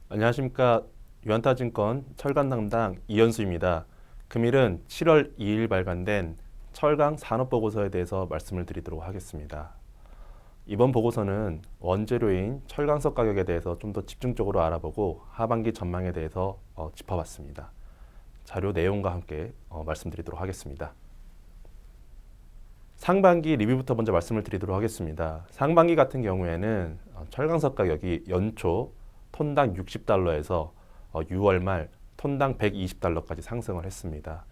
안녕하십니까. 유한타증권 철강 담당 이현수입니다. 금일은 7월 2일 발간된 철강 산업보고서에 대해서 말씀을 드리도록 하겠습니다. 이번 보고서는 원재료인 철강석 가격에 대해서 좀 더 집중적으로 알아보고 하반기 전망에 대해서 짚어봤습니다. 자료 내용과 함께 말씀드리도록 하겠습니다. 상반기 리뷰부터 먼저 말씀을 드리도록 하겠습니다. 상반기 같은 경우에는 철강석 가격이 연초 톤당 60달러에서 6월 말 톤당 120달러까지 상승을 했습니다.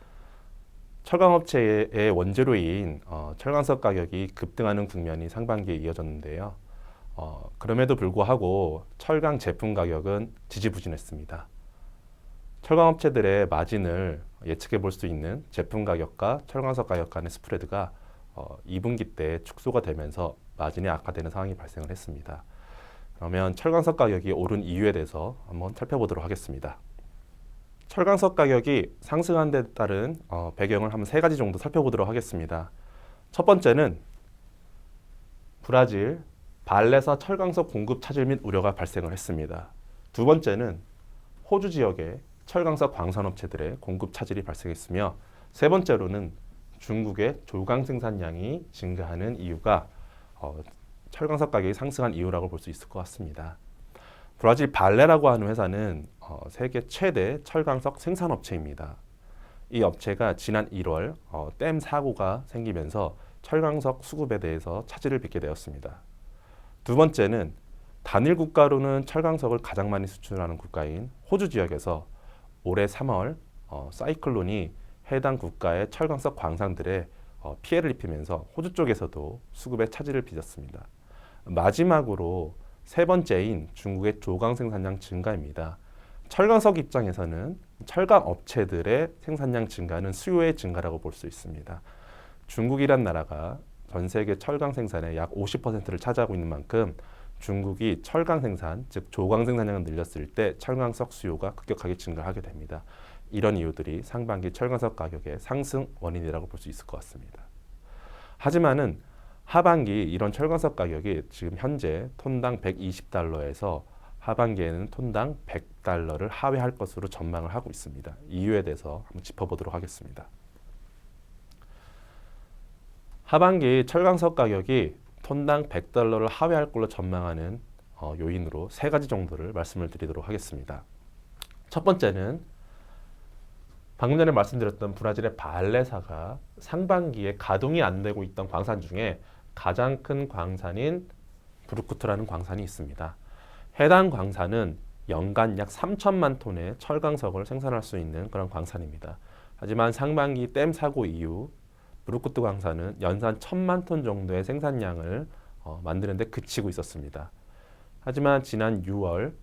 철강업체의 원재료인 철강석 가격이 급등하는 국면이 상반기에 이어졌는데요. 그럼에도 불구하고 철강 제품 가격은 지지부진했습니다. 철강업체들의 마진을 예측해 볼 수 있는 제품 가격과 철강석 가격 간의 스프레드가 2분기 때 축소가 되면서 마진이 악화되는 상황이 발생을 했습니다. 그러면 철강석 가격이 오른 이유에 대해서 한번 살펴보도록 하겠습니다. 철강석 가격이 상승한 데 따른 배경을 한번 세 가지 정도 살펴보도록 하겠습니다. 첫 번째는 브라질 발레사 철강석 공급 차질 및 우려가 발생을 했습니다. 두 번째는 호주 지역의 철강석 광산업체들의 공급 차질이 발생했으며, 세 번째로는 중국의 조강 생산량이 증가하는 이유가 철강석 가격이 상승한 이유라고 볼 수 있을 것 같습니다. 브라질 발레라고 하는 회사는 세계 최대 철강석 생산업체입니다. 이 업체가 지난 1월 댐 사고가 생기면서 철강석 수급에 대해서 차질을 빚게 되었습니다. 두 번째는 단일 국가로는 철강석을 가장 많이 수출하는 국가인 호주 지역에서 올해 3월 사이클론이 해당 국가의 철강석 광산들에 피해를 입히면서 호주 쪽에서도 수급에 차질을 빚었습니다. 마지막으로 세 번째인 중국의 조강 생산량 증가입니다. 철강석 입장에서는 철강 업체들의 생산량 증가는 수요의 증가라고 볼 수 있습니다. 중국이란 나라가 전 세계 철강 생산의 약 50%를 차지하고 있는 만큼 중국이 철강 생산, 즉 조강 생산량을 늘렸을 때 철강석 수요가 급격하게 증가하게 됩니다. 이런 이유들이 상반기 철강석 가격의 상승 원인이라고 볼 수 있을 것 같습니다. 하지만은 하반기 이런 철강석 가격이 지금 현재 톤당 120달러에서 하반기에는 톤당 100달러를 하회할 것으로 전망을 하고 있습니다. 이유에 대해서 한번 짚어보도록 하겠습니다. 하반기 철강석 가격이 톤당 100달러를 하회할 걸로 전망하는 요인으로 세 가지 정도를 말씀을 드리도록 하겠습니다. 첫 번째는 방금 전에 말씀드렸던 브라질의 발레사가 상반기에 가동이 안 되고 있던 광산 중에 가장 큰 광산인 브루쿠트라는 광산이 있습니다. 해당 광산은 연간 약 3천만 톤의 철강석을 생산할 수 있는 그런 광산입니다. 하지만 상반기 댐 사고 이후 브루쿠트 광산은 연산 1,000만 톤 정도의 생산량을 만드는 데 그치고 있었습니다. 하지만 지난 6월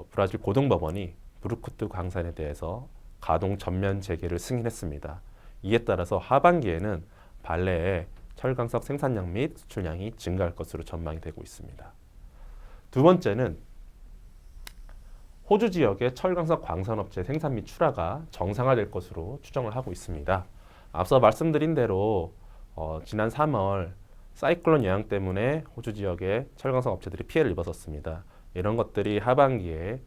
브라질 고등법원이 브루쿠트 광산에 대해서 가동 전면 재개를 승인했습니다. 이에 따라서 하반기에는 발레의 철강석 생산량 및 수출량이 증가할 것으로 전망이 되고 있습니다. 두 번째는 호주 지역의 철강석 광산업체 생산 및 출하가 정상화될 것으로 추정을 하고 있습니다. 앞서 말씀드린 대로 지난 3월 사이클론 영향 때문에 호주 지역의 철강석 업체들이 피해를 입었었습니다. 이런 것들이 하반기에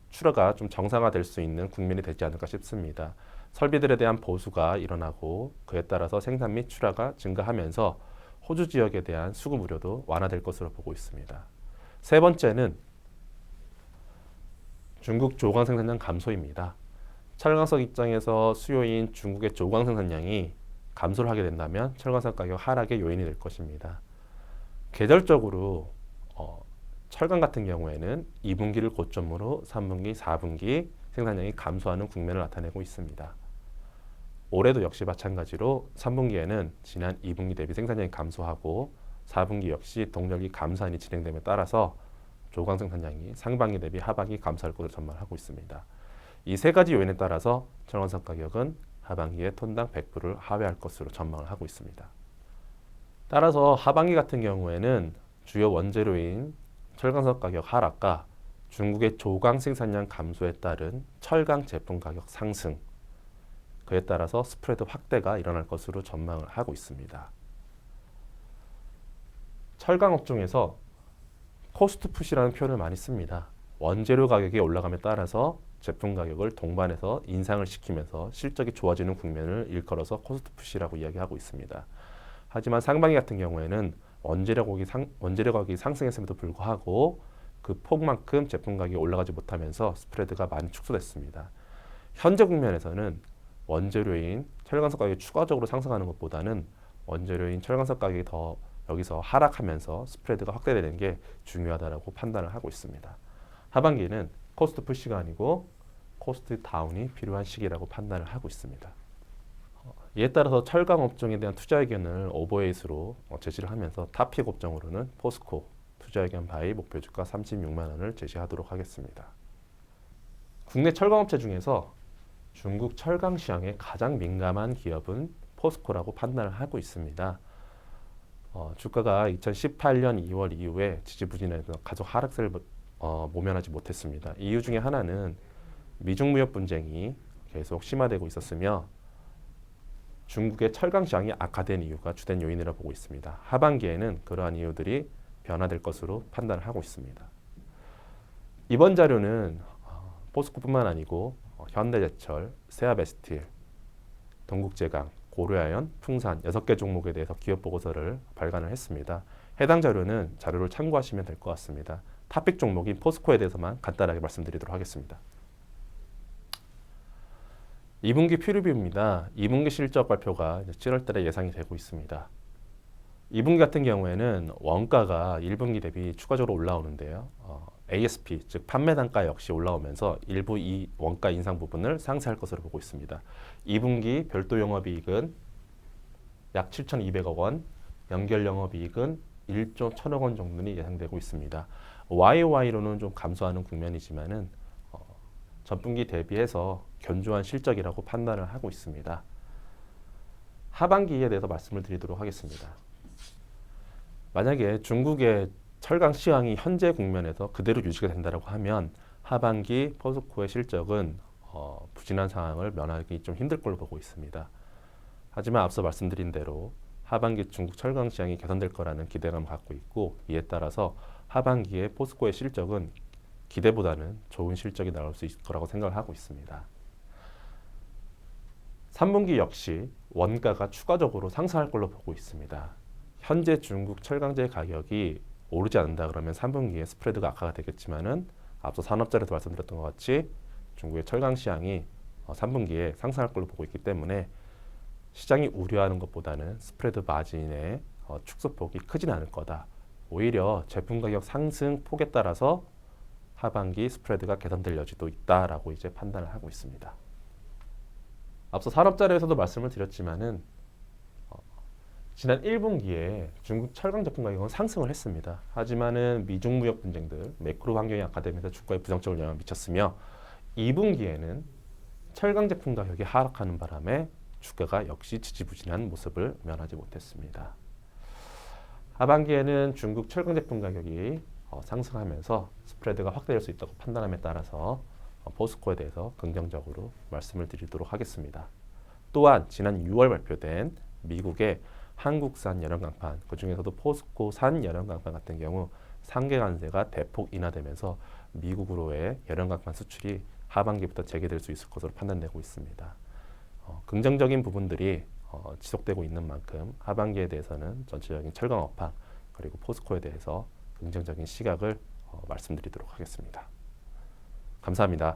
출하가 좀 정상화될 수 있는 국면이 되지 않을까 싶습니다. 설비들에 대한 보수가 일어나고 그에 따라서 생산 및 출하가 증가하면서 호주 지역에 대한 수급 우려도 완화될 것으로 보고 있습니다. 세 번째는 중국 조강 생산량 감소입니다. 철강석 입장에서 수요인 중국의 조강 생산량이 감소를 하게 된다면 철강석 가격 하락의 요인이 될 것입니다. 계절적으로 철강 같은 경우에는 2분기를 고점으로 3분기, 4분기 생산량이 감소하는 국면을 나타내고 있습니다. 올해도 역시 마찬가지로 3분기에는 지난 2분기 대비 생산량이 감소하고 4분기 역시 동력이 감소한이 진행됨에 따라서 조강 생산량이 상반기 대비 하반기 감소할 것으로 전망하고 있습니다. 이 세 가지 요인에 따라서 철강석 가격은 하반기에 톤당 100불을 하회할 것으로 전망을 하고 있습니다. 따라서 하반기 같은 경우에는 주요 원재료인 철강석 가격 하락과 중국의 조강 생산량 감소에 따른 철강 제품 가격 상승, 그에 따라서 스프레드 확대가 일어날 것으로 전망을 하고 있습니다. 철강 업종에서 코스트 푸시라는 표현을 많이 씁니다. 원재료 가격이 올라감에 따라서 제품 가격을 동반해서 인상을 시키면서 실적이 좋아지는 국면을 일컬어서 코스트 푸시라고 이야기하고 있습니다. 하지만 상반기 같은 경우에는 원재료 가격이 상승했음에도 불구하고 그 폭만큼 제품 가격이 올라가지 못하면서 스프레드가 많이 축소됐습니다. 현재 국면에서는 원재료인 철강석 가격이 추가적으로 상승하는 것보다는 원재료인 철강석 가격이 더 여기서 하락하면서 스프레드가 확대되는 게 중요하다고 판단을 하고 있습니다. 하반기는 코스트 푸시가 아니고 코스트 다운이 필요한 시기라고 판단을 하고 있습니다. 이에 따라서 철강 업종에 대한 투자 의견을 오버웨이스로 제시를 하면서 탑픽 업종으로는 포스코 투자 의견 바이 목표 주가 36만 원을 제시하도록 하겠습니다. 국내 철강업체 중에서 중국 철강 시장에 가장 민감한 기업은 포스코라고 판단을 하고 있습니다. 주가가 2018년 2월 이후에 지지부진해서 가속 하락세를 모면하지 못했습니다. 이유 중에 하나는 미중 무역 분쟁이 계속 심화되고 있었으며 중국의 철강 시장이 악화된 이유가 주된 요인이라고 보고 있습니다. 하반기에는 그러한 이유들이 변화될 것으로 판단을 하고 있습니다. 이번 자료는 포스코뿐만 아니고 현대제철, 세아베스틸, 동국제강, 고려아연, 풍산 6개 종목에 대해서 기업 보고서를 발간을 했습니다. 해당 자료는 자료를 참고하시면 될 것 같습니다. 탑픽 종목인 포스코에 대해서만 간단하게 말씀드리도록 하겠습니다. 2분기 필요비입니다. 2분기 실적 발표가 7월 달에 예상이 되고 있습니다. 2분기 같은 경우에는 원가가 1분기 대비 추가적으로 올라오는데요. ASP, 즉 판매 단가 역시 올라오면서 일부 이 원가 인상 부분을 상쇄할 것으로 보고 있습니다. 2분기 별도 영업이익은 약 7,200억 원, 연결 영업이익은 1조 1,000억 원 정도는 예상되고 있습니다. YOY로는 좀 감소하는 국면이지만은 전분기 대비해서 견조한 실적이라고 판단을 하고 있습니다. 하반기에 대해서 말씀을 드리도록 하겠습니다. 만약에 중국의 철강 시황이 현재 국면에서 그대로 유지가 된다고 하면 하반기 포스코의 실적은 부진한 상황을 면하기 좀 힘들 걸로 보고 있습니다. 하지만 앞서 말씀드린 대로 하반기 중국 철강 시장이 개선될 거라는 기대감을 갖고 있고 이에 따라서 하반기에 포스코의 실적은 기대보다는 좋은 실적이 나올 수 있을 거라고 생각을 하고 있습니다. 3분기 역시 원가가 추가적으로 상승할 걸로 보고 있습니다. 현재 중국 철강제 가격이 오르지 않는다 그러면 3분기에 스프레드가 악화가 되겠지만은 앞서 산업자료에서 말씀드렸던 것 같이 중국의 철강 시장이 3분기에 상승할 걸로 보고 있기 때문에 시장이 우려하는 것보다는 스프레드 마진의 축소폭이 크지는 않을 거다. 오히려 제품 가격 상승 폭에 따라서 하반기 스프레드가 개선될 여지도 있다라고 이제 판단을 하고 있습니다. 앞서 산업자료에서도 말씀을 드렸지만은 지난 1분기에 중국 철강 제품 가격은 상승을 했습니다. 하지만은 미중 무역 분쟁들, 매크로 환경이 악화되면서 주가에 부정적인 영향을 미쳤으며 2분기에는 철강 제품 가격이 하락하는 바람에 주가가 역시 지지부진한 모습을 면하지 못했습니다. 하반기에는 중국 철강 제품 가격이 상승하면서 스프레드가 확대될 수 있다고 판단함에 따라서 포스코에 대해서 긍정적으로 말씀을 드리도록 하겠습니다. 또한 지난 6월 발표된 미국의 한국산 열연강판, 그 중에서도 포스코산 열연강판 같은 경우 상계 관세가 대폭 인하되면서 미국으로의 열연강판 수출이 하반기부터 재개될 수 있을 것으로 판단되고 있습니다. 긍정적인 부분들이 지속되고 있는 만큼 하반기에 대해서는 전체적인 철강 업황 그리고 포스코에 대해서 긍정적인 시각을 말씀드리도록 하겠습니다. 감사합니다.